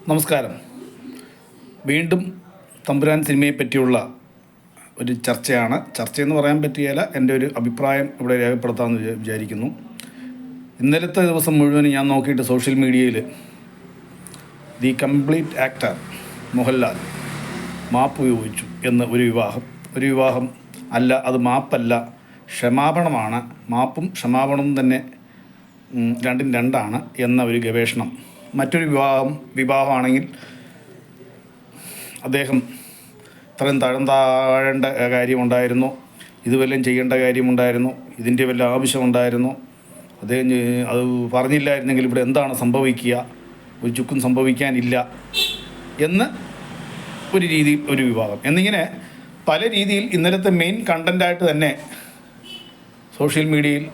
നമസ്കാരം. വീണ്ടും തമ്പുരാൻ സിനിമയെ പറ്റിയുള്ള ഒരു ചർച്ചയെന്ന് പറയാൻ പറ്റിയാല എൻ്റെ ഒരു അഭിപ്രായം ഇവിടെ രേഖപ്പെടുത്താമെന്ന് വിചാരിക്കുന്നു. ഇന്നലത്തെ ദിവസം മുഴുവൻ ഞാൻ നോക്കിയിട്ട് സോഷ്യൽ മീഡിയയിൽ ദി കംപ്ലീറ്റ് ആക്ടർ മോഹൻലാൽ മാപ്പ് ചോദിച്ചു എന്ന് ഒരു വിവാഹം അല്ല, അത് മാപ്പല്ല, ക്ഷമാപണമാണ്. മാപ്പും ക്ഷമാപണവും തന്നെ രണ്ടും രണ്ടാണ് എന്ന ഒരു ഗവേഷണം. മറ്റൊരു വിവാഹമാണെങ്കിൽ അദ്ദേഹം ഇത്രയും താഴേണ്ട കാര്യമുണ്ടായിരുന്നു, ഇത് വല്ലതും ചെയ്യേണ്ട കാര്യമുണ്ടായിരുന്നു, ഇതിൻ്റെ വല്ല ആവശ്യമുണ്ടായിരുന്നു, അദ്ദേഹം അത് പറഞ്ഞില്ലായിരുന്നെങ്കിൽ ഇവിടെ എന്താണ് സംഭവിക്കുക, ഒരു ചുക്കും സംഭവിക്കാനില്ല എന്ന് ഒരു രീതിയിൽ ഒരു വിവാഹം എന്നിങ്ങനെ പല രീതിയിൽ ഇന്നലത്തെ മെയിൻ കണ്ടൻ്റായിട്ട് തന്നെ സോഷ്യൽ മീഡിയയിൽ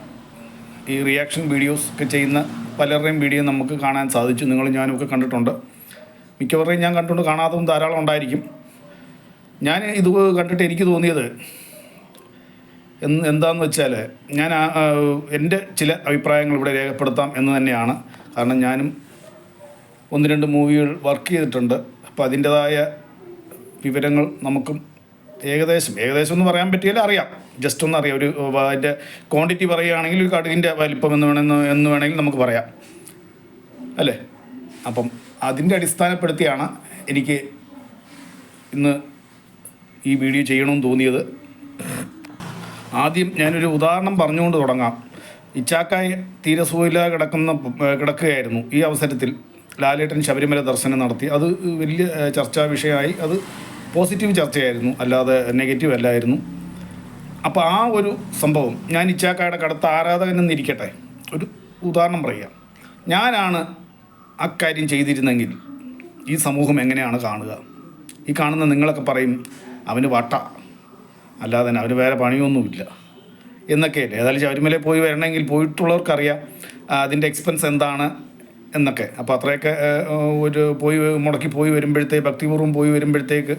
ഈ റിയാക്ഷൻ വീഡിയോസ് ഒക്കെ ചെയ്യുന്ന പലരുടെയും വീഡിയോ നമുക്ക് കാണാൻ സാധിച്ചു. നിങ്ങളും ഞാനുമൊക്കെ കണ്ടിട്ടുണ്ട്. മിക്കവരുടെയും ഞാൻ കണ്ടുകൊണ്ട് കാണാത്തതും ധാരാളം ഉണ്ടായിരിക്കും. ഞാൻ ഇത് കണ്ടിട്ട് എനിക്ക് തോന്നിയത് എന്താണെന്ന് വെച്ചാൽ, ഞാൻ എൻ്റെ ചില അഭിപ്രായങ്ങൾ ഇവിടെ രേഖപ്പെടുത്താം എന്ന് തന്നെയാണ്. കാരണം ഞാനും 1-2 മൂവികൾ വർക്ക് ചെയ്തിട്ടുണ്ട്. അപ്പോൾ അതിൻ്റേതായ വിവരങ്ങൾ നമുക്കും ഏകദേശം എന്ന് പറയാൻ പറ്റിയാൽ അറിയാം, ജസ്റ്റ് ഒന്ന് അറിയാം. ഒരു അതിൻ്റെ ക്വാണ്ടിറ്റി പറയുകയാണെങ്കിൽ ഒരു കടുകിൻ്റെ വലിപ്പം എന്ന് വേണമെങ്കിൽ നമുക്ക് പറയാം, അല്ലേ? അപ്പം അതിൻ്റെ അടിസ്ഥാനപ്പെടുത്തിയാണ് എനിക്ക് ഇന്ന് ഈ വീഡിയോ ചെയ്യണമെന്ന് തോന്നിയത്. ആദ്യം ഞാനൊരു ഉദാഹരണം പറഞ്ഞുകൊണ്ട് തുടങ്ങാം. ഇച്ചാക്കായി തീരെ സുഖമില്ലാതെ കിടക്കുകയായിരുന്നു. ഈ അവസരത്തിൽ ലാലേട്ടൻ ശബരിമല ദർശനം നടത്തി. അത് വലിയ ചർച്ചാ വിഷയമായി. അത് പോസിറ്റീവ് ചർച്ചയായിരുന്നു, അല്ലാതെ നെഗറ്റീവ് അല്ലായിരുന്നു. അപ്പോൾ ആ ഒരു സംഭവം, ഞാൻ ഇച്ചാക്കായുടെ കടുത്ത ആരാധകനെന്നിരിക്കട്ടെ, ഒരു ഉദാഹരണം പറയുക. ഞാനാണ് അക്കാര്യം ചെയ്തിരുന്നെങ്കിൽ ഈ സമൂഹം എങ്ങനെയാണ് കാണുക? ഈ കാണുന്ന നിങ്ങളൊക്കെ പറയും അവന് വട്ട, അല്ലാതെ തന്നെ അവന് വേറെ പണിയൊന്നുമില്ല എന്നൊക്കെയല്ലേ. ഏതായാലും ശബരിമലയിൽ പോയി വരണമെങ്കിൽ പോയിട്ടുള്ളവർക്കറിയാം അതിൻ്റെ എക്സ്പെൻസ് എന്താണ് എന്നൊക്കെ. അപ്പോൾ അത്രയൊക്കെ മുടക്കി പോയി വരുമ്പോഴത്തേക്ക്, ഭക്തിപൂർവ്വം പോയി വരുമ്പോഴത്തേക്ക്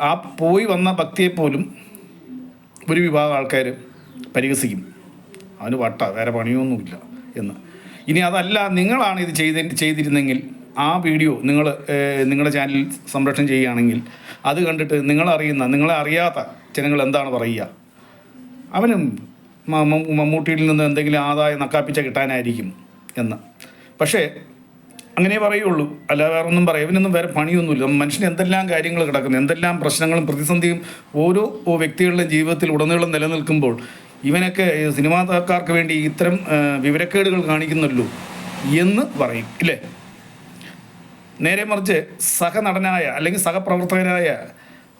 ആ പോയി വന്ന ഭക്തിയെപ്പോലും ഒരു വിഭാഗം ആൾക്കാർ പരിഹസിക്കും, അവന് വട്ട, വേറെ പണിയൊന്നുമില്ല എന്ന്. ഇനി അതല്ല, നിങ്ങളാണ് ഇത് ചെയ്തിരുന്നെങ്കിൽ ആ വീഡിയോ നിങ്ങളുടെ ചാനലിൽ സംപ്രേഷണം ചെയ്യുകയാണെങ്കിൽ അത് കണ്ടിട്ട് നിങ്ങളെ അറിയാത്ത ജനങ്ങൾ എന്താണ് പറയുക? അവനും മമ്മൂട്ടിയിൽ നിന്ന് എന്തെങ്കിലും ആദായം നക്കാപ്പിച്ച കിട്ടാനായിരിക്കും എന്ന്. പക്ഷേ അങ്ങനെ പറയുള്ളൂ, അല്ല വേറെ ഒന്നും പറയാം. ഇവനൊന്നും വേറെ പണിയൊന്നുമില്ല. മനുഷ്യന് എന്തെല്ലാം കാര്യങ്ങൾ കിടക്കുന്നു, എന്തെല്ലാം പ്രശ്നങ്ങളും പ്രതിസന്ധിയും ഓരോ വ്യക്തികളുടെയും ജീവിതത്തിൽ ഉടനീളം നിലനിൽക്കുമ്പോൾ ഇവനൊക്കെ സിനിമാക്കാർക്ക് വേണ്ടി ഇത്തരം വിവരക്കേടുകൾ കാണിക്കുന്നല്ലോ എന്ന് പറയും, ഇല്ലേ? നേരെ മറിച്ച് സഹനടനായ അല്ലെങ്കിൽ സഹപ്രവർത്തകനായ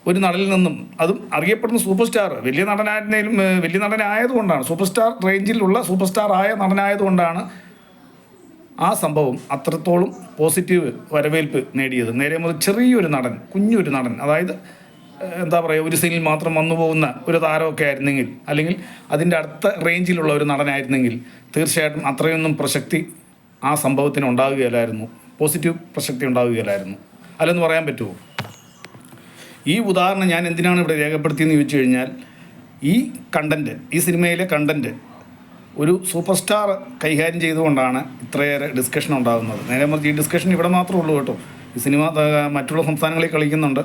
ഒരു നടനിൽ നിന്നും, അതും അറിയപ്പെടുന്ന സൂപ്പർ സ്റ്റാർ, വലിയ നടനായതുകൊണ്ടാണ്, സൂപ്പർ സ്റ്റാർ റേഞ്ചിലുള്ള സൂപ്പർ സ്റ്റാർ ആയ നടനായതുകൊണ്ടാണ് ആ സംഭവം അത്രത്തോളം പോസിറ്റീവ് വരവേൽപ്പ് നേടിയത്. നേരെ മറിച്ച് ചെറിയൊരു നടൻ, കുഞ്ഞൊരു നടൻ, അതായത് എന്താ പറയുക, ഒരു സീനിൽ മാത്രം വന്നു പോകുന്ന ഒരു താരമൊക്കെ ആയിരുന്നെങ്കിൽ, അല്ലെങ്കിൽ അതിൻ്റെ അടുത്ത റേഞ്ചിലുള്ള ഒരു നടനായിരുന്നെങ്കിൽ തീർച്ചയായിട്ടും അത്രയൊന്നും പ്രസക്തി ആ സംഭവത്തിന് ഉണ്ടാകുകയില്ലായിരുന്നു, പോസിറ്റീവ് പ്രസക്തി ഉണ്ടാകുകയില്ലായിരുന്നു. അല്ലെന്ന് പറയാൻ പറ്റുമോ? ഈ ഉദാഹരണം ഞാൻ എന്തിനാണ് ഇവിടെ രേഖപ്പെടുത്തിയെന്ന് ചോദിച്ചു കഴിഞ്ഞാൽ, ഈ സിനിമയിലെ കണ്ടൻറ്റ് ഒരു സൂപ്പർ സ്റ്റാർ കൈകാര്യം ചെയ്തുകൊണ്ടാണ് ഇത്രയേറെ ഡിസ്കഷൻ ഉണ്ടാകുന്നത്. നേരെ മറിച്ച് ഈ ഡിസ്കഷൻ ഇവിടെ മാത്രമേ ഉള്ളൂ കേട്ടോ. ഈ സിനിമ മറ്റുള്ള സംസ്ഥാനങ്ങളിൽ കളിക്കുന്നുണ്ട്,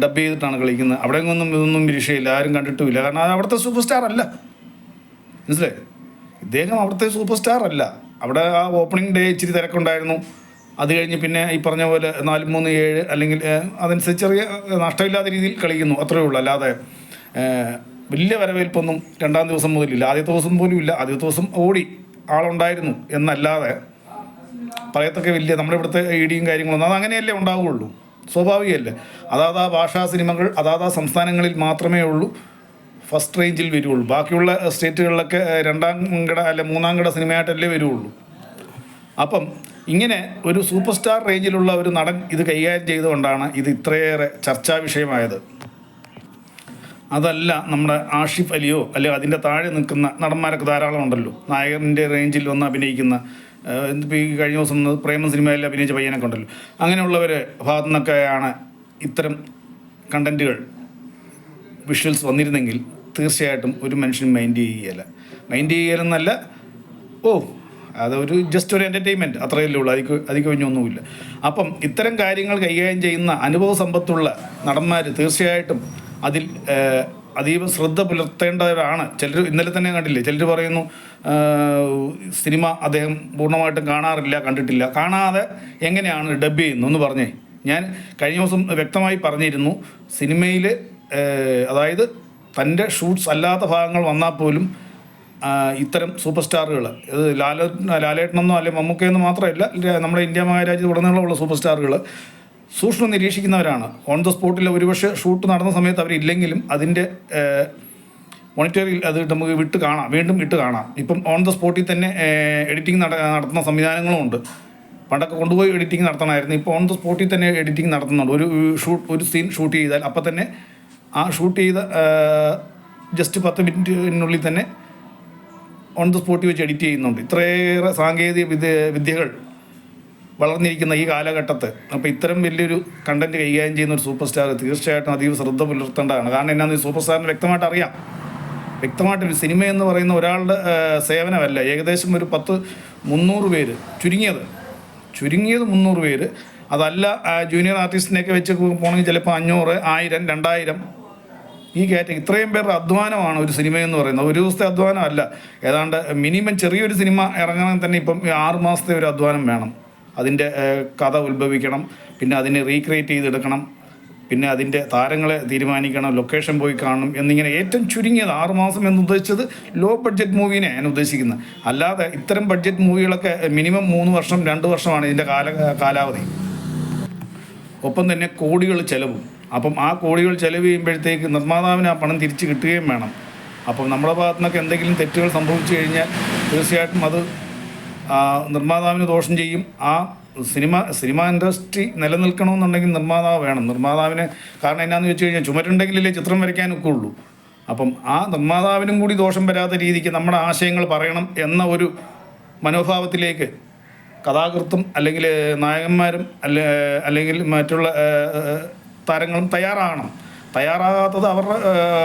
ഡബ് ചെയ്തിട്ടാണ് കളിക്കുന്നത്. അവിടെ ഇതൊന്നും വിഷയമില്ല, ആരും കണ്ടിട്ടുമില്ല. കാരണം അത് അവിടുത്തെ സൂപ്പർ സ്റ്റാർ അല്ല, മനസ്സിലായി? ഇദ്ദേഹം അവിടുത്തെ സൂപ്പർ സ്റ്റാർ അല്ല. അവിടെ ആ ഓപ്പണിംഗ് ഡേ ഇച്ചിരി തിരക്കുണ്ടായിരുന്നു. അത് കഴിഞ്ഞ് പിന്നെ ഈ പറഞ്ഞ പോലെ 4-3-7 അല്ലെങ്കിൽ അതനുസരിച്ച് ചെറിയ നഷ്ടമില്ലാത്ത രീതിയിൽ കളിക്കുന്നു, അത്രയേ ഉള്ളൂ. അല്ലാതെ വലിയ വരവേൽപ്പൊന്നും 2-ാം ദിവസം മുതലില്ല. ആദ്യത്തെ ദിവസം പോലും ഇല്ല. ആദ്യത്തെ ദിവസം ഓടി ആളുണ്ടായിരുന്നു എന്നല്ലാതെ പറയത്തൊക്കെ വലിയ നമ്മുടെ ഇവിടുത്തെ ഇടിയും കാര്യങ്ങളൊന്നും അത് അങ്ങനെയല്ലേ ഉണ്ടാവുകയുള്ളൂ, സ്വാഭാവികമല്ലേ. അതാത് ഭാഷാ സിനിമകൾ അതാത് സംസ്ഥാനങ്ങളിൽ മാത്രമേ ഉള്ളൂ ഫസ്റ്റ് റേഞ്ചിൽ വരുള്ളൂ. ബാക്കിയുള്ള സ്റ്റേറ്റുകളിലൊക്കെ 2-ാം കിട അല്ലെ 3-ാം കിട സിനിമയായിട്ടല്ലേ വരുള്ളൂ. അപ്പം ഇങ്ങനെ ഒരു സൂപ്പർ സ്റ്റാർ റേഞ്ചിലുള്ള ഒരു നടൻ ഇത് കൈകാര്യം ചെയ്തുകൊണ്ടാണ് ഇത് ഇത്രയേറെ ചർച്ചാ വിഷയമായത്. അതല്ല നമ്മുടെ ആഷിഫ് അലിയോ അല്ലെങ്കിൽ അതിൻ്റെ താഴെ നിൽക്കുന്ന നടന്മാരൊക്കെ ധാരാളം ഉണ്ടല്ലോ, നായകൻ്റെ റേഞ്ചിൽ വന്ന് അഭിനയിക്കുന്ന. ഇപ്പോൾ ഈ കഴിഞ്ഞ ദിവസം പ്രേമ സിനിമയിൽ അഭിനയിച്ച പയ്യനൊക്കെ ഉണ്ടല്ലോ. അങ്ങനെയുള്ളവർ ഭാഗത്തു നിന്നൊക്കെയാണ് ഇത്തരം കണ്ടൻറ്റുകൾ, വിഷ്വൽസ് വന്നിരുന്നെങ്കിൽ തീർച്ചയായിട്ടും ഒരു മനുഷ്യൻ മൈൻഡ് ചെയ്യലെന്നല്ല, അതൊരു ജസ്റ്റ് ഒരു എൻ്റർടൈൻമെൻറ്റ് അത്രയല്ലേ ഉള്ളൂ, അതിൽ കഴിഞ്ഞൊന്നുമില്ല. അപ്പം ഇത്തരം കാര്യങ്ങൾ കൈകാര്യം ചെയ്യുന്ന അനുഭവ സമ്പത്തുള്ള നടന്മാർ തീർച്ചയായിട്ടും അതിൽ അതീവ ശ്രദ്ധ പുലർത്തേണ്ടവരാണ്. ചിലർ ഇന്നലെ തന്നെ കണ്ടില്ലേ, ചിലർ പറയുന്നു സിനിമ അദ്ദേഹം പൂർണ്ണമായിട്ടും കാണാറില്ല, കണ്ടിട്ടില്ല. കാണാതെ എങ്ങനെയാണ് ഡബ് ചെയ്യുന്നു എന്ന് പറഞ്ഞേ. ഞാൻ കഴിഞ്ഞ ദിവസം വ്യക്തമായി പറഞ്ഞിരുന്നു, സിനിമയിൽ അതായത് തൻ്റെ ഷൂട്ട്സ് അല്ലാത്ത ഭാഗങ്ങൾ വന്നാൽ പോലും ഇത്തരം സൂപ്പർ സ്റ്റാറുകൾ, ഇത് ലാലേട്ടനെന്നോ അല്ലെങ്കിൽ മമ്മൂക്കയെന്ന് മാത്രമല്ല, നമ്മുടെ ഇന്ത്യ മഹാരാജ്യത്ത് ഉടനീളമുള്ള സൂപ്പർ സ്റ്റാറുകൾ സൂക്ഷ്മം നിരീക്ഷിക്കുന്നവരാണ്. ഓൺ ദ സ്പോട്ടിൽ ഒരുപക്ഷെ ഷൂട്ട് നടന്ന സമയത്ത് അവരില്ലെങ്കിലും അതിൻ്റെ മോണിറ്ററിൽ അത് നമുക്ക് വീണ്ടും ഇട്ട് കാണാം. ഇപ്പം ഓൺ ദ സ്പോട്ടിൽ തന്നെ എഡിറ്റിംഗ് നടത്തുന്ന സംവിധാനങ്ങളും ഉണ്ട്. പണ്ടൊക്കെ കൊണ്ടുപോയി എഡിറ്റിംഗ് നടത്തണമായിരുന്നു, ഇപ്പോൾ ഓൺ ദ സ്പോട്ടിൽ തന്നെ എഡിറ്റിംഗ് നടത്തുന്നുണ്ട്. ഒരു സീൻ ഷൂട്ട് ചെയ്താൽ അപ്പം തന്നെ ആ ഷൂട്ട് ചെയ്ത ജസ്റ്റ് 10 മിനിറ്റിനുള്ളിൽ തന്നെ ഓൺ ദ സ്പോട്ടിൽ വെച്ച് എഡിറ്റ് ചെയ്യുന്നുണ്ട്. ഇത്രയേറെ സാങ്കേതിക വിദ്യകൾ വളർന്നിരിക്കുന്ന ഈ കാലഘട്ടത്ത് അപ്പോൾ ഇത്തരം വലിയൊരു കണ്ടൻറ്റ് കൈകാര്യം ചെയ്യുന്ന ഒരു സൂപ്പർ സ്റ്റാർ തീർച്ചയായിട്ടും അതീവ ശ്രദ്ധ പുലർത്തേണ്ടതാണ്. കാരണം എന്നാന്ന് ഈ സൂപ്പർ സ്റ്റാറിന് വ്യക്തമായിട്ട് അറിയാം, വ്യക്തമായിട്ടൊരു സിനിമ എന്ന് പറയുന്ന ഒരാളുടെ സേവനമല്ല. ഏകദേശം ഒരു 300 പേര്, ചുരുങ്ങിയത് 300 പേര്, അതല്ല ജൂനിയർ ആർട്ടിസ്റ്റിനെയൊക്കെ വെച്ച് പോകണമെങ്കിൽ ചിലപ്പോൾ 500, 1000, 2000 ഈ ഇത്രയും പേരുടെ അധ്വാനമാണ് ഒരു സിനിമയെന്ന് പറയുന്നത്. ഒരു ദിവസത്തെ അധ്വാനമല്ല, ഏതാണ്ട് മിനിമം ചെറിയൊരു സിനിമ ഇറങ്ങണമെങ്കിൽ തന്നെ ഇപ്പം 6 മാസത്തെ ഒരു അധ്വാനം വേണം. അതിൻ്റെ കഥ ഉത്ഭവിക്കണം, പിന്നെ അതിനെ റീക്രിയേറ്റ് ചെയ്തെടുക്കണം, പിന്നെ അതിൻ്റെ താരങ്ങളെ തീരുമാനിക്കണം, ലൊക്കേഷൻ പോയി കാണണം എന്നിങ്ങനെ ഏറ്റവും ചുരുങ്ങിയത് 6 മാസം എന്ന് ഉദ്ദേശിച്ചത് ലോ ബഡ്ജറ്റ് മൂവീനെ ഞാൻ ഉദ്ദേശിക്കുന്നത്. അല്ലാതെ ഇത്തരം ബഡ്ജറ്റ് മൂവികളൊക്കെ മിനിമം 3 വർഷം 2 വർഷമാണ് ഇതിൻ്റെ കാലാവധി. ഒപ്പം തന്നെ കോടികൾ ചിലവും. അപ്പം ആ കോടികൾ ചിലവ് ചെയ്യുമ്പോഴത്തേക്ക് നിർമ്മാതാവിന് ആ പണം തിരിച്ച് കിട്ടുകയും വേണം. അപ്പം നമ്മുടെ ഭാഗത്തു നിന്നൊക്കെ എന്തെങ്കിലും തെറ്റുകൾ സംഭവിച്ചു കഴിഞ്ഞാൽ തീർച്ചയായിട്ടും അത് നിർമ്മാതാവിന് ദോഷം ചെയ്യും. ആ സിനിമ ഇൻഡസ്ട്രി നിലനിൽക്കണമെന്നുണ്ടെങ്കിൽ നിർമ്മാതാവ് വേണം. നിർമ്മാതാവിന് കാരണം എന്നാന്ന് വെച്ച് കഴിഞ്ഞാൽ ചുമരുണ്ടെങ്കിലല്ലേ ചിത്രം വരയ്ക്കാനൊക്കെ ഉള്ളൂ. അപ്പം ആ നിർമ്മാതാവിനും കൂടി ദോഷം വരാത്ത രീതിക്ക് നമ്മുടെ ആശയങ്ങൾ പറയണം എന്ന ഒരു മനോഭാവത്തിലേക്ക് കഥാകൃത്തും അല്ലെങ്കിൽ നായകന്മാരും അല്ലെങ്കിൽ മറ്റുള്ള താരങ്ങളും തയ്യാറാകാത്തത് അവരുടെ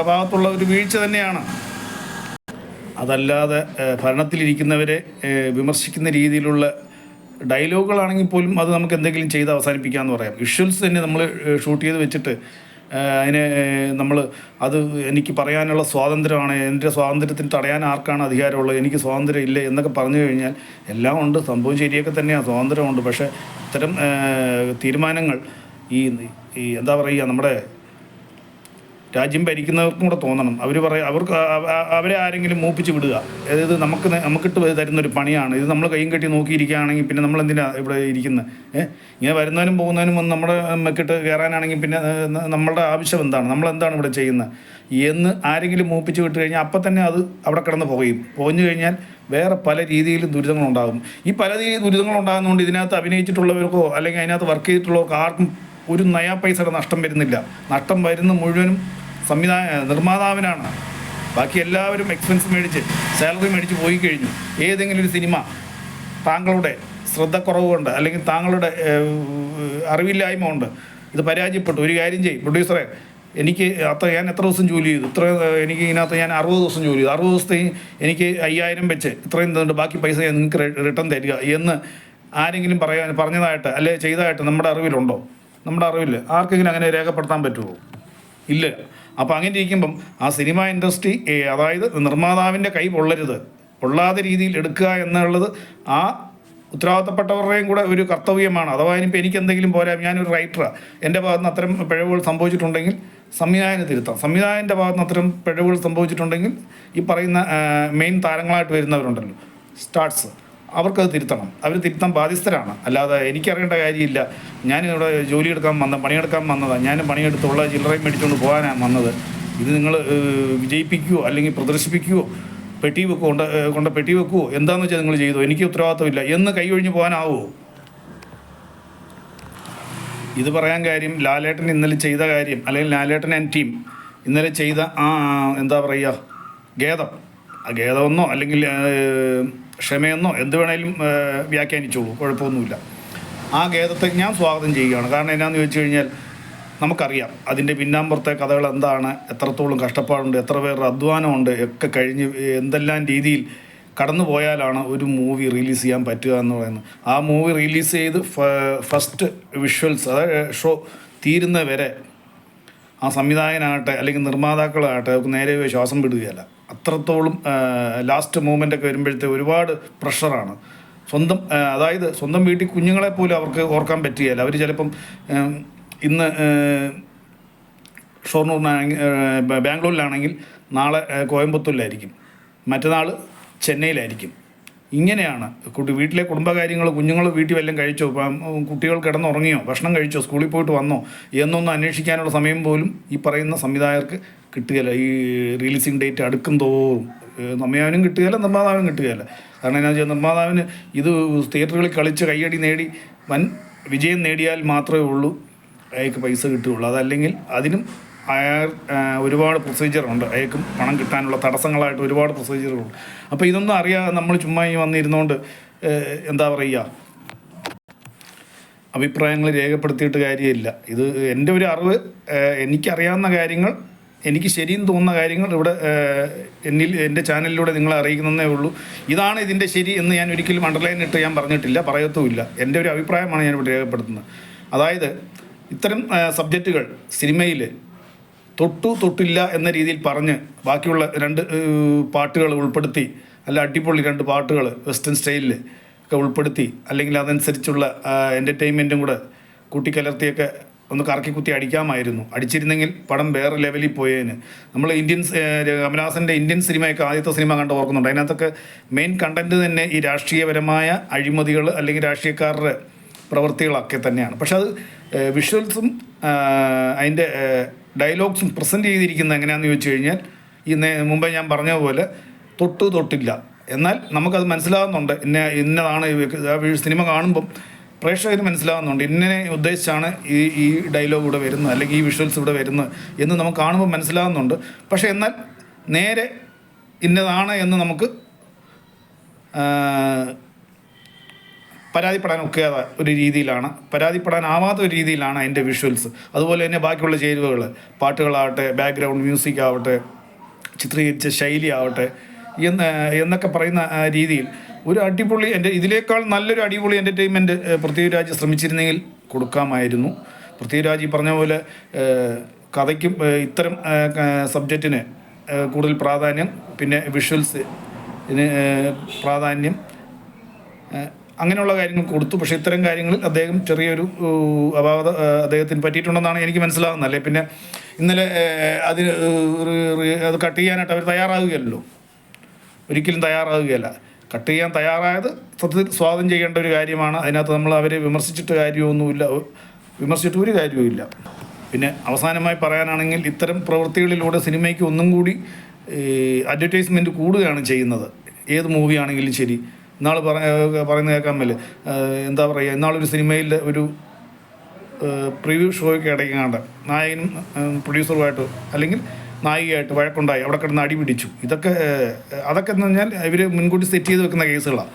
ഭാഗത്തുള്ള ഒരു വീഴ്ച തന്നെയാണ്. അതല്ലാതെ ഭരണത്തിലിരിക്കുന്നവരെ വിമർശിക്കുന്ന രീതിയിലുള്ള ഡയലോഗുകളാണെങ്കിൽ പോലും അത് നമുക്ക് എന്തെങ്കിലും ചെയ്ത് അവസാനിപ്പിക്കാമെന്ന് പറയാം. വിഷ്വൽസ് തന്നെ നമ്മൾ ഷൂട്ട് ചെയ്ത് വെച്ചിട്ട് അതിനെ അത് എനിക്ക് പറയാനുള്ള സ്വാതന്ത്ര്യമാണ്, എൻ്റെ സ്വാതന്ത്ര്യത്തിന് തടയാൻ ആർക്കാണ് അധികാരമുള്ളത്, എനിക്ക് സ്വാതന്ത്ര്യം ഇല്ല എന്നൊക്കെ പറഞ്ഞു കഴിഞ്ഞാൽ എല്ലാം ഉണ്ട്, സംഭവം ശരിയൊക്കെ തന്നെയാണ്, സ്വാതന്ത്ര്യമുണ്ട്. പക്ഷേ ഇത്തരം തീരുമാനങ്ങൾ ഈ എന്താ പറയുക, നമ്മുടെ രാജ്യം ഭരിക്കുന്നവർക്കും കൂടെ തോന്നണം. അവരെ ആരെങ്കിലും മൂപ്പിച്ച് വിടുക, അതായത് നമുക്കിട്ട് തരുന്നൊരു പണിയാണ് ഇത്. നമ്മൾ കൈയും കെട്ടി നോക്കിയിരിക്കുകയാണെങ്കിൽ പിന്നെ നമ്മൾ എന്തിനാണ് ഇവിടെ ഇരിക്കുന്നത്? ഇങ്ങനെ വരുന്നതിനും പോകുന്നതിനും വന്ന് നമ്മുടെ മെക്കിട്ട് കയറാനാണെങ്കിൽ പിന്നെ നമ്മളുടെ ആവശ്യം എന്താണ്, നമ്മളെന്താണ് ഇവിടെ ചെയ്യുന്നത് എന്ന് ആരെങ്കിലും മൂപ്പിച്ച് വിട്ട് കഴിഞ്ഞാൽ അപ്പം തന്നെ അത് അവിടെ കിടന്ന് പോകഞ്ഞു കഴിഞ്ഞാൽ വേറെ പല രീതിയിലും ദുരിതങ്ങളുണ്ടാകും. ഈ പല ദുരിതങ്ങളുണ്ടാകുന്നതുകൊണ്ട് ഇതിനകത്ത് അഭിനയിച്ചിട്ടുള്ളവർക്കോ അല്ലെങ്കിൽ അതിനകത്ത് വർക്ക് ചെയ്തിട്ടുള്ളവർക്കോ ആർക്കും ഒരു നയാ പൈസയുടെ നഷ്ടം വരുന്നില്ല. നഷ്ടം വരുന്ന മുഴുവനും നിർമ്മാതാവിനാണ്. ബാക്കി എല്ലാവരും എക്സ്പെൻസ് മേടിച്ച് സാലറി മേടിച്ച് പോയി കഴിഞ്ഞു. ഏതെങ്കിലും ഒരു സിനിമ താങ്കളുടെ ശ്രദ്ധക്കുറവ് കൊണ്ട് അല്ലെങ്കിൽ താങ്കളുടെ അറിവില്ലായ്മ കൊണ്ട് ഇത് പരാജയപ്പെട്ടു, ഒരു കാര്യം ചെയ്യും പ്രൊഡ്യൂസറെ, ഞാൻ എത്ര ദിവസം ജോലി ചെയ്തു, എനിക്ക് ഇതിനകത്ത് ഞാൻ 60 ദിവസം ജോലി ചെയ്തു, 60 ദിവസത്തെ എനിക്ക് 5000 വെച്ച് ഇത്രയും തന്നിട്ട് ബാക്കി പൈസ നിങ്ങൾക്ക് റിട്ടേൺ തരിക എന്ന് ആരെങ്കിലും പറഞ്ഞതായിട്ട് അല്ലെ ചെയ്തതായിട്ട് നമ്മുടെ അറിവിലുണ്ടോ? നമ്മുടെ അറിവില്ല. ആർക്കെങ്കിലും അങ്ങനെ രേഖപ്പെടുത്താൻ പറ്റുമോ? ഇല്ല. അപ്പോൾ അങ്ങനെ ഇരിക്കുമ്പം ആ സിനിമ ഇൻഡസ്ട്രി അതായത് നിർമ്മാതാവിൻ്റെ കൈ പൊള്ളാതെ രീതിയിൽ എടുക്കുക എന്നുള്ളത് ആ ഉത്തരവാദിത്തപ്പെട്ടവരുടെയും കൂടെ ഒരു കർത്തവ്യമാണ്. അഥവാ ഇനിയിപ്പോൾ എനിക്ക് എന്തെങ്കിലും പോരാ, ഞാനൊരു റൈറ്ററാണ്, എൻ്റെ ഭാഗത്ത് നിന്ന് അത്തരം പിഴവുകൾ സംഭവിച്ചിട്ടുണ്ടെങ്കിൽ സംവിധായകന് തിരുത്താം. സംവിധായകൻ്റെ ഭാഗത്ത് നിന്ന് അത്തരം പിഴവുകൾ സംഭവിച്ചിട്ടുണ്ടെങ്കിൽ ഈ പറയുന്ന മെയിൻ താരങ്ങളായിട്ട് വരുന്നവരുണ്ടല്ലോ, സ്റ്റാർസ്, അവർക്കത് തിരുത്തണം. അവർ തിരുത്താൻ ബാധ്യസ്ഥരാണ്. അല്ലാതെ എനിക്കറിയേണ്ട കാര്യമില്ല. ഞാനിവിടെ പണിയെടുക്കാൻ വന്നതാണ്, ഞാൻ പണിയെടുത്തുള്ള ചില്ലറയും മേടിച്ചുകൊണ്ട് പോകാനാണ് വന്നത്. ഇത് നിങ്ങൾ വിജയിപ്പിക്കുകയോ അല്ലെങ്കിൽ പ്രദർശിപ്പിക്കുകയോ പെട്ടി വെക്കുവോ എന്താണെന്ന് വെച്ചാൽ നിങ്ങൾ ചെയ്തോ, എനിക്ക് ഉത്തരവാദിത്തമില്ല എന്ന് കൈയൊഴിഞ്ഞ് പോകാനാവുമോ? ഇത് പറയാൻ കാര്യം ലാലേട്ടൻ ഇന്നലെ ചെയ്ത കാര്യം, അല്ലെങ്കിൽ ലാലേട്ടൻ ആൻഡ് ടീം ഇന്നലെ ചെയ്ത എന്താ പറയുക, ഗേദമെന്നോ അല്ലെങ്കിൽ ക്ഷമയെന്നോ എന്ത് വേണേലും വ്യാഖ്യാനിച്ചോളൂ, കുഴപ്പമൊന്നുമില്ല. ആ ഗേദത്തെ ഞാൻ സ്വാഗതം ചെയ്യുകയാണ്. കാരണം എന്നാന്ന് ചോദിച്ചു കഴിഞ്ഞാൽ നമുക്കറിയാം അതിൻ്റെ പിന്നാമ്പുറത്തെ കഥകൾ എന്താണ്, എത്രത്തോളം കഷ്ടപ്പാടുണ്ട്, എത്ര പേരുടെ അധ്വാനമുണ്ട്, ഒക്കെ കഴിഞ്ഞ് എന്തെല്ലാം രീതിയിൽ കടന്നു പോയാലാണ് ഒരു മൂവി റിലീസ് ചെയ്യാൻ പറ്റുക എന്ന് പറയുന്നത്. ആ മൂവി റിലീസ് ചെയ്ത് ഫസ്റ്റ് വിഷ്വൽസ്, അതായത് ഷോ തീരുന്ന വരെ ആ സംവിധായകനാകട്ടെ അല്ലെങ്കിൽ നിർമ്മാതാക്കളാകട്ടെ അവർക്ക് നേരെ ശ്വാസം വിടുകയല്ല. അത്രത്തോളം ലാസ്റ്റ് മൂമെൻ്റൊക്കെ വരുമ്പോഴത്തെ ഒരുപാട് പ്രഷറാണ്. അതായത് സ്വന്തം വീട്ടിൽ കുഞ്ഞുങ്ങളെ പോലും അവർക്ക് ഓർക്കാൻ പറ്റുകയില്ല. അവർ ചിലപ്പം ഇന്ന് ഷൊർണൂറിനാണെങ്കിൽ ബാംഗ്ലൂരിലാണെങ്കിൽ നാളെ കോയമ്പത്തൂരിലായിരിക്കും, മറ്റന്നാൾ ചെന്നൈയിലായിരിക്കും. ഇങ്ങനെയാണ് വീട്ടിലെ കുടുംബകാര്യങ്ങൾ. കുഞ്ഞുങ്ങൾ വീട്ടിൽ വല്ലതും കഴിച്ചോ, കുട്ടികൾ കിടന്നുറങ്ങിയോ, ഭക്ഷണം കഴിച്ചോ, സ്കൂളിൽ പോയിട്ട് വന്നോ എന്നൊന്നും അന്വേഷിക്കാനുള്ള സമയം പോലും ഈ പറയുന്ന സംവിധായകർക്ക് കിട്ടുകയില്ല. ഈ റിലീസിങ് ഡേറ്റ് അടുക്കും തോറും സമയാവിനും കിട്ടുകയില്ല, നിർമ്മാതാവിനും കിട്ടുകയില്ല. കാരണം എന്താ വെച്ചാൽ നിർമ്മാതാവിന് ഇത് തിയേറ്ററുകളിൽ കളിച്ച് കയ്യടി നേടി വൻ വിജയം നേടിയാൽ മാത്രമേ ഉള്ളൂ അയാൾക്ക് പൈസ കിട്ടുകയുള്ളൂ. അതല്ലെങ്കിൽ അതിനും ഒരുപാട് പ്രൊസീജിയറുണ്ട്. അയാൾക്കും പണം കിട്ടാനുള്ള തടസ്സങ്ങളായിട്ട് ഒരുപാട് പ്രൊസീജിയറുണ്ട്. അപ്പോൾ ഇതൊന്നും അറിയാതെ നമ്മൾ ചുമ്മാ ഈ വന്നിരുന്നുകൊണ്ട് എന്താ പറയുക, അഭിപ്രായങ്ങൾ രേഖപ്പെടുത്തിയിട്ട് കാര്യമില്ല. ഇത് എൻ്റെ ഒരു അറിവ്, എനിക്കറിയാവുന്ന കാര്യങ്ങൾ, എനിക്ക് ശരിയെന്ന് തോന്നുന്ന കാര്യങ്ങൾ ഇവിടെ എൻ്റെ ചാനലിലൂടെ നിങ്ങളെ അറിയിക്കുന്നതേ ഉള്ളൂ. ഇതാണ് ഇതിൻ്റെ ശരി എന്ന് ഞാൻ ഒരിക്കലും അണ്ടർലൈൻ ഇട്ട് ഞാൻ പറഞ്ഞിട്ടില്ല, പറയത്തുമില്ല. എൻ്റെ ഒരു അഭിപ്രായമാണ് ഞാനിവിടെ രേഖപ്പെടുത്തുന്നത്. അതായത് ഇത്തരം സബ്ജക്റ്റുകൾ സിനിമയിൽ തൊട്ടില്ല എന്ന രീതിയിൽ പറഞ്ഞ് ബാക്കിയുള്ള 2 പാട്ടുകൾ ഉൾപ്പെടുത്തി, അല്ല അടിപൊളി 2 പാട്ടുകൾ വെസ്റ്റേൺ സ്റ്റൈലിൽ ഒക്കെ ഉൾപ്പെടുത്തി, അല്ലെങ്കിൽ അതനുസരിച്ചുള്ള എൻ്റർടൈൻമെൻറ്റും കൂടെ കൂട്ടിക്കലർത്തിയൊക്കെ ഒന്ന് കറക്കി കുത്തി അടിക്കാമായിരുന്നു. അടിച്ചിരുന്നെങ്കിൽ പടം വേറെ ലെവലിൽ പോയേന്. നമ്മൾ കമലഹാസൻ്റെ ഇന്ത്യൻ സിനിമയൊക്കെ ആദ്യത്തെ സിനിമ കണ്ട് ഓർക്കുന്നുണ്ട്. അതിനകത്തൊക്കെ മെയിൻ കണ്ടൻറ്റ് തന്നെ ഈ രാഷ്ട്രീയപരമായ അഴിമതികൾ അല്ലെങ്കിൽ രാഷ്ട്രീയക്കാരുടെ പ്രവൃത്തികളൊക്കെ തന്നെയാണ്. പക്ഷെ അത് വിഷ്വൽസും അതിൻ്റെ ഡയലോഗ്സും പ്രസൻറ്റ് ചെയ്തിരിക്കുന്നത് എങ്ങനെയാണെന്ന് ചോദിച്ചു കഴിഞ്ഞാൽ ഈ മുമ്പേ ഞാൻ പറഞ്ഞ പോലെ തൊട്ടില്ല. എന്നാൽ നമുക്കത് മനസ്സിലാകുന്നുണ്ട്, ഇന്നതാണ് സിനിമ കാണുമ്പം പ്രേക്ഷകർ മനസ്സിലാകുന്നുണ്ട്, ഇന്നനെ ഉദ്ദേശിച്ചാണ് ഈ ഡയലോഗ് ഇവിടെ വരുന്നത്, അല്ലെങ്കിൽ ഈ വിഷ്വൽസ് ഇവിടെ വരുന്നത് എന്ന് നമുക്ക് കാണുമ്പോൾ മനസ്സിലാകുന്നുണ്ട്. പക്ഷേ എന്നാൽ നേരെ ഇന്നതാണ് എന്ന് നമുക്ക് പരാതിപ്പെടാനൊക്കെയാത്ത ഒരു രീതിയിലാണ്, പരാതിപ്പെടാനാവാത്ത ഒരു രീതിയിലാണ് അതിൻ്റെ വിഷ്വൽസ്. അതുപോലെ തന്നെ ബാക്കിയുള്ള ചേരുവകൾ, പാട്ടുകളാവട്ടെ, ബാക്ക്ഗ്രൗണ്ട് മ്യൂസിക് ആവട്ടെ, ചിത്രീകരിച്ച ശൈലി ആവട്ടെ എന്നൊക്കെ പറയുന്ന രീതിയിൽ ഒരു അടിപൊളി, ഇതിനേക്കാൾ നല്ലൊരു അടിപൊളി എൻ്റർടൈൻമെൻറ്റ് പൃഥ്വിരാജ് ശ്രമിച്ചിരുന്നെങ്കിൽ കൊടുക്കാമായിരുന്നു. പൃഥ്വിരാജ് ഈ പറഞ്ഞ പോലെ കഥയ്ക്കും ഇത്തരം സബ്ജക്റ്റിന് കൂടുതൽ പ്രാധാന്യം, പിന്നെ വിഷ്വൽസിന് പ്രാധാന്യം, അങ്ങനെയുള്ള കാര്യങ്ങൾ കൊടുത്തു. പക്ഷേ ഇത്തരം കാര്യങ്ങളിൽ അദ്ദേഹം ചെറിയൊരു അപാകത അദ്ദേഹത്തിന് പറ്റിയിട്ടുണ്ടെന്നാണ് എനിക്ക് മനസ്സിലാകുന്നത്. അല്ലേ പിന്നെ ഇന്നലെ അത് കട്ട് ചെയ്യാനായിട്ട് അവർ തയ്യാറാകുകയല്ലോ, ഒരിക്കലും തയ്യാറാകുകയല്ല. കട്ട് ചെയ്യാൻ തയ്യാറായത് സത്യത്തിൽ സ്വാഗതം ചെയ്യേണ്ട ഒരു കാര്യമാണ്. അതിനകത്ത് നമ്മൾ അവരെ വിമർശിച്ചിട്ട് കാര്യമൊന്നുമില്ല, വിമർശിച്ചിട്ട് ഒരു കാര്യവുമില്ല. പിന്നെ അവസാനമായി പറയാനാണെങ്കിൽ ഇത്തരം പ്രവൃത്തികളിലൂടെ സിനിമയ്ക്ക് ഒന്നും കൂടി അഡ്വർടൈസ്മെൻറ്റ് കൂടുകയാണ് ചെയ്യുന്നത്. ഏത് മൂവിയാണെങ്കിലും ശരി. ഇന്നാൾ പറയുന്ന കേൾക്കാൻ മേലെ എന്താ പറയുക, ഇന്നാളൊരു സിനിമയിൽ ഒരു പ്രിവ്യൂ ഷോയ്ക്ക് ഇടയ്ക്കാണ്ട് നായകനും പ്രൊഡ്യൂസറുമായിട്ട് അല്ലെങ്കിൽ നായികയായിട്ട് വഴക്കുണ്ടായി, അവിടെ കിടന്ന് അടി പിടിച്ചു. അതൊക്കെ എന്ന് പറഞ്ഞാൽ ഇവർ മുൻകൂട്ടി സെറ്റ് ചെയ്ത് വെക്കുന്ന കേസുകളാണ്.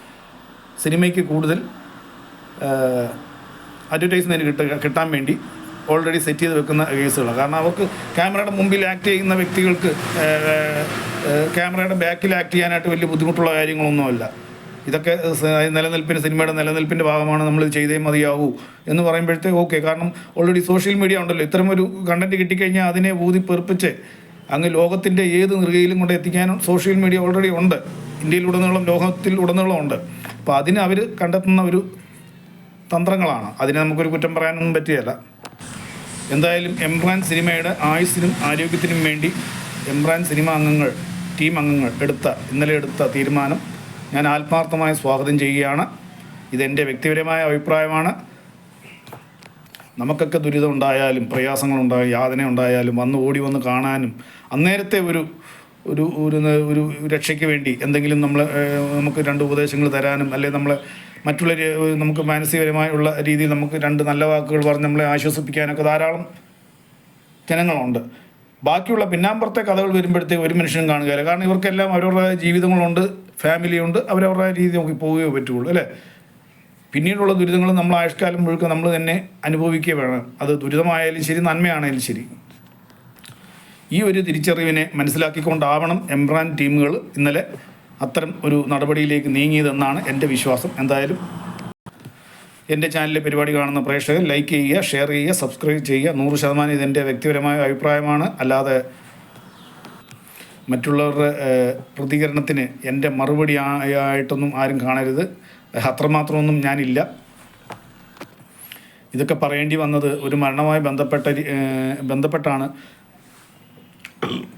സിനിമയ്ക്ക് കൂടുതൽ അഡ്വർടൈസ്മെൻറ്റ് കിട്ടാൻ വേണ്ടി ഓൾറെഡി സെറ്റ് ചെയ്ത് വെക്കുന്ന കേസുകളാണ്. കാരണം അവർക്ക് ക്യാമറയുടെ മുമ്പിൽ ആക്ട് ചെയ്യുന്ന വ്യക്തികൾക്ക് ക്യാമറയുടെ ബാക്കിൽ ആക്ട് ചെയ്യാനായിട്ട് വലിയ ബുദ്ധിമുട്ടുള്ള കാര്യങ്ങളൊന്നുമല്ല. ഇതൊക്കെ സിനിമയുടെ നിലനിൽപ്പിൻ്റെ ഭാഗമാണ്, നമ്മൾ ചെയ്തേ മതിയാവൂ എന്ന് പറയുമ്പോഴത്തേക്ക് ഓക്കെ. കാരണം ഓൾറെഡി സോഷ്യൽ മീഡിയ ഉണ്ടല്ലോ, ഇത്തരമൊരു കണ്ടൻറ്റ് കിട്ടിക്കഴിഞ്ഞാൽ അതിനെ ഊതി പെറുപ്പിച്ച് അങ്ങ് ലോകത്തിൻ്റെ ഏത് നെറുകയിലും കൊണ്ട് എത്തിക്കാനും സോഷ്യൽ മീഡിയ ഓൾറെഡി ഉണ്ട്. ഇന്ത്യയിലുടനീളം, ലോകത്തിൽ ഉടനീളം ഉണ്ട്. അപ്പോൾ അതിന് അവർ കണ്ടെത്തുന്ന ഒരു തന്ത്രങ്ങളാണ്. അതിനെ നമുക്കൊരു കുറ്റം പറയാനൊന്നും പറ്റുകയില്ല. എന്തായാലും എംബ്രാൻ സിനിമയുടെ ആയുസ്സിനും ആരോഗ്യത്തിനും വേണ്ടി എംബ്രാൻ സിനിമ ടീം അംഗങ്ങൾ ഇന്നലെ എടുത്ത തീരുമാനം ഞാൻ ആത്മാർത്ഥമായി സ്വാഗതം ചെയ്യുകയാണ്. ഇതെൻ്റെ വ്യക്തിപരമായ അഭിപ്രായമാണ്. നമുക്കൊക്കെ ദുരിതം ഉണ്ടായാലും പ്രയാസങ്ങളുണ്ടായാലും യാതന ഉണ്ടായാലും ഓടി വന്ന് കാണാനും അന്നേരത്തെ ഒരു രക്ഷയ്ക്ക് വേണ്ടി എന്തെങ്കിലും നമുക്ക് 2 ഉപദേശങ്ങൾ തരാനും, അല്ലെങ്കിൽ നമുക്ക് മാനസികപരമായുള്ള രീതിയിൽ നമുക്ക് 2 നല്ല വാക്കുകൾ പറഞ്ഞ് നമ്മളെ ആശ്വസിപ്പിക്കാനൊക്കെ ധാരാളം ജനങ്ങളുണ്ട്. ബാക്കിയുള്ള പിന്നാമ്പുറത്തെ കഥകൾ വരുമ്പോഴത്തേക്ക് ഒരു മനുഷ്യനും കാണുകയില്ല. കാരണം ഇവർക്കെല്ലാം അവരവരുടെ ജീവിതങ്ങളുണ്ട്, ഫാമിലിയുണ്ട്, അവരവരുടെ രീതി നോക്കി പോവുകയോ പറ്റുള്ളൂ അല്ലേ. പിന്നീടുള്ള ദുരിതങ്ങൾ നമ്മൾ ആയുഷ്കാലം മുഴുക്ക നമ്മൾ തന്നെ അനുഭവിക്കുക വേണം. അത് ദുരിതമായാലും ശരി, നന്മയാണെങ്കിലും ശരി. ഈ ഒരു തിരിച്ചറിവിനെ മനസ്സിലാക്കിക്കൊണ്ടാവണം എംബ്രാൻ ടീമുകൾ ഇന്നലെ അത്തരം ഒരു നടപടിയിലേക്ക് നീങ്ങിയതെന്നാണ് എൻ്റെ വിശ്വാസം. എന്തായാലും എൻ്റെ ചാനലിലെ പരിപാടി കാണുന്ന പ്രേക്ഷകർ ലൈക്ക് ചെയ്യുക, ഷെയർ ചെയ്യുക, സബ്സ്ക്രൈബ് ചെയ്യുക. 100% ഇതെൻ്റെ വ്യക്തിപരമായ അഭിപ്രായമാണ്, അല്ലാതെ മറ്റുള്ളവരുടെ പ്രതികരണത്തിന് എൻ്റെ മറുപടി ആയിട്ടൊന്നും ആരും കാണരുത്. അത്രമാത്രമൊന്നും ഞാനില്ല. ഇതൊക്കെ പറയേണ്ടി വന്നത് ഒരു മരണവുമായി ബന്ധപ്പെട്ടാണ്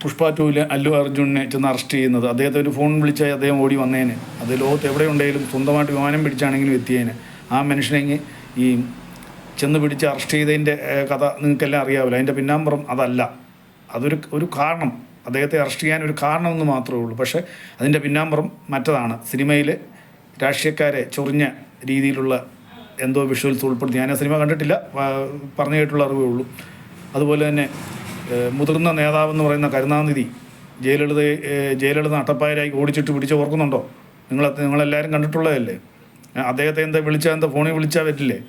പുഷ്പ 2 അല്ലു അർജുനെ ചെന്ന് അറസ്റ്റ് ചെയ്യുന്നത്. അദ്ദേഹത്തെ ഒരു ഫോൺ വിളിച്ചാൽ അദ്ദേഹം ഓടി വന്നേനെ. അത് ലോകത്ത് എവിടെയുണ്ടെങ്കിലും സ്വന്തമായിട്ട് വിമാനം പിടിച്ചാണെങ്കിലും എത്തിയേനെ. ആ മനുഷ്യനെ ഈ ചെന്ന് പിടിച്ച് അറസ്റ്റ് ചെയ്തതിൻ്റെ കഥ നിങ്ങൾക്കെല്ലാം അറിയാവില്ല. അതിൻ്റെ പിന്നാമ്പുറം അതല്ല. അതൊരു കാരണം, അദ്ദേഹത്തെ അറസ്റ്റ് ചെയ്യാൻ ഒരു കാരണമെന്ന് മാത്രമേ ഉള്ളൂ. പക്ഷേ അതിൻ്റെ പിന്നാമ്പുറം മറ്റതാണ്. സിനിമയിൽ രാഷ്ട്രീയക്കാരെ ചൊറിഞ്ഞ രീതിയിലുള്ള എന്തോ വിഷ്വൽസ് ഉൾപ്പെടുത്തി. ഞാൻ ആ സിനിമ കണ്ടിട്ടില്ല, പറഞ്ഞു കേട്ടുള്ള അറിവേ ഉള്ളൂ. അതുപോലെ തന്നെ മുതിർന്ന നേതാവെന്ന് പറയുന്ന കരുണാനിധി ജയലളിത അട്ടപ്പായരായി ഓടിച്ചിട്ട് പിടിച്ച് ഓർക്കുന്നുണ്ടോ? നിങ്ങളെല്ലാവരും കണ്ടിട്ടുള്ളതല്ലേ. അദ്ദേഹത്തെ എന്താ ഫോണിൽ വിളിച്ചാൽ പറ്റില്ലേ?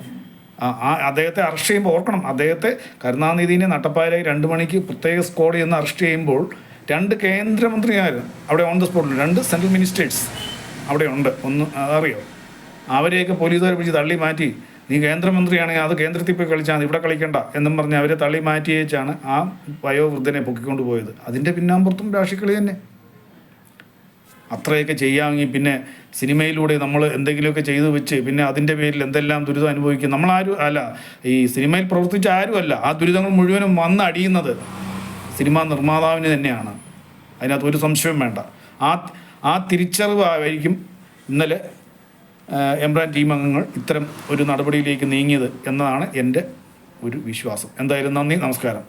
അദ്ദേഹത്തെ അറസ്റ്റ് ചെയ്യുമ്പോൾ ഓർക്കണം, അദ്ദേഹത്തെ കരുണാനിധിനെ നട്ടപ്പായരായി 2 മണിക്ക് പ്രത്യേക സ്ക്വാഡ് എന്ന് അറസ്റ്റ് ചെയ്യുമ്പോൾ 2 കേന്ദ്രമന്ത്രിമാർ അവിടെ ഓൺ ദ സ്പോട്ടിൽ, 2 സെൻട്രൽ മിനിസ്റ്റേഴ്സ് അവിടെ ഉണ്ട്. ഒന്ന് അറിയോ? അവരെയൊക്കെ പോലീസുകാരെ പിടിച്ച് തള്ളി മാറ്റി, നീ കേന്ദ്രമന്ത്രിയാണെങ്കിൽ അത് കേന്ദ്രത്തിൽ പോയി കളിച്ചാൽ ഇവിടെ കളിക്കണ്ട എന്നും പറഞ്ഞ് അവരെ തള്ളി മാറ്റി വെച്ചാണ് ആ വയോവൃദ്ധനെ പൊക്കിക്കൊണ്ട് പോയത്. അതിൻ്റെ പിന്നാമ്പുറത്തും രാഷ്ട്രീയക്കളി തന്നെ. അത്രയൊക്കെ ചെയ്യാമെങ്കിൽ പിന്നെ സിനിമയിലൂടെ നമ്മൾ എന്തെങ്കിലുമൊക്കെ ചെയ്തു വെച്ച് പിന്നെ അതിൻ്റെ പേരിൽ എന്തെല്ലാം ദുരിതം അനുഭവിക്കും. നമ്മളാരും അല്ല, ഈ സിനിമയിൽ പ്രവർത്തിച്ച ആരുമല്ല. ആ ദുരിതങ്ങൾ മുഴുവനും വന്ന് അടിയുന്നത് സിനിമാ നിർമ്മാതാവിന് തന്നെയാണ്. അതിനകത്ത് ഒരു സംശയവും വേണ്ട. ആ തിരിച്ചറിവായിരിക്കും ഇന്നലെ എംബ്രാൻ ടീം അംഗങ്ങൾ ഇത്തരം ഒരു നടപടിയിലേക്ക് നീങ്ങിയത് എന്നതാണ് എൻ്റെ ഒരു വിശ്വാസം. എന്തായാലും നന്ദി, നമസ്കാരം.